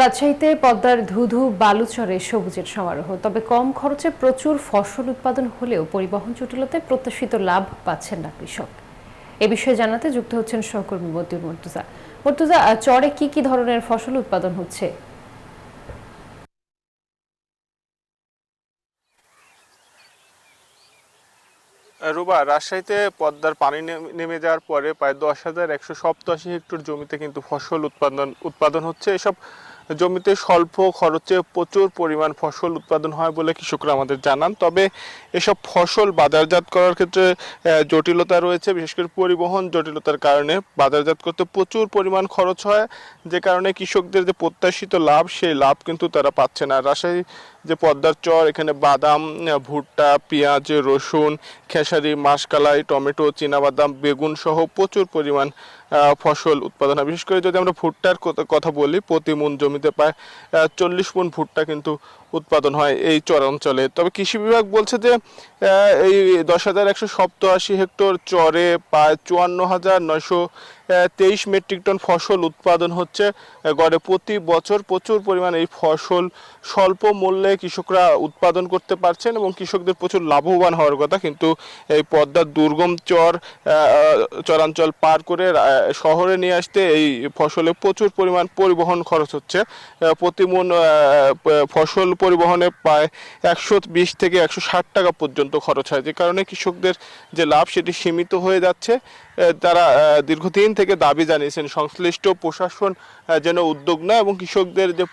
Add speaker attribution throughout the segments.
Speaker 1: রাজশাহীতে পদ্মার ধুধু বালুচরে সবুজের সমারোহ, তবে কম খরচে প্রচুর ফসল উৎপাদন হলেও পরিবহন জটিলতায় প্রত্যাশিত লাভ পাচ্ছেন না কৃষক। এ বিষয়ে জানাতে যুক্ত হচ্ছেন সহকর্মী মতিউর মুর্তজা। মুর্তজা, চরে কি কি ধরনের ফসল উৎপাদন হচ্ছে?
Speaker 2: রুবা, রাজশাহীতে পদ্মার পানি নেমে যাওয়ার পরে প্রায় 10,187 হেক্টর জমিতে কিন্তু ফসল উৎপাদন হচ্ছে। এসব জমিতে স্বল্প খরচে প্রচুর পরিমাণ ফসল উৎপাদন হয় বলে কৃষকরা আমাদের জানান। তবে এসব ফসল বাজারজাত করার ক্ষেত্রে জটিলতা রয়েছে, বিশেষ করে পরিবহন জটিলতার কারণে বাজারজাত করতে প্রচুর পরিমাণ খরচ হয়, যে কারণে কৃষকদের যে প্রত্যাশিত লাভ সেই লাভ কিন্তু তারা পাচ্ছে না। রাজশাহী যে পদ্মার চর, এখানে বাদাম, ভুট্টা, পেঁয়াজ, রসুন, খেসারি, মাসকালাই, টমেটো, চীনাবাদাম, বেগুন সহ প্রচুর পরিমাণ ফসল উৎপাদন হয়। বিশেষ করে যদি আমরা ভুট্টার কথা বলি, প্রতি মন জমিতে প্রায় 40 মণ ভুট্টা কিন্তু উৎপাদন হয় এই চর অঞ্চলে। তবে কৃষি বিভাগ বলছে যে এই 10,187 হেক্টর চরে প্রায় 54,923 মেট্রিক টন ফসল উৎপাদন হচ্ছে গড়ে প্রতি বছর। প্রচুর পরিমাণ এই ফসল স্বল্প মূল্যে কৃষকরা উৎপাদন করতে পারছেন এবং কৃষকদের প্রচুর লাভবান হওয়ার কথা। কিন্তু এই পদ্মার দুর্গম চরাঞ্চল পার করে শহরে নিয়ে আসতে এই ফসলে প্রচুর পরিমাণ পরিবহন খরচ হচ্ছে। প্রতি মণ ফসল পরিবহনে প্রায় 120 থেকে 160 টাকা পর্যন্ত খরচ হয়, যে কারণে কৃষকদের যে লাভ সেটি সীমিত হয়ে যাচ্ছে। তারা দীর্ঘদিন থেকে দাবি জানিয়েছেন সংশ্লিষ্ট প্রশাসন যেন উদ্যোগ নেয় এবং কৃষকদের যে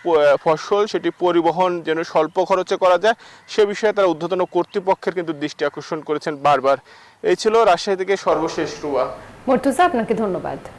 Speaker 2: ফসল সেটি পরিবহন যেন স্বল্প খরচে করা যায় সে বিষয়ে তারা ঊর্ধ্বতন কর্তৃপক্ষের কিন্তু দৃষ্টি আকর্ষণ করেছেন বারবার। এই ছিল রাজশাহী থেকে সর্বশেষ। রুয়া,
Speaker 1: মুর্তজা, আপনাকে ধন্যবাদ।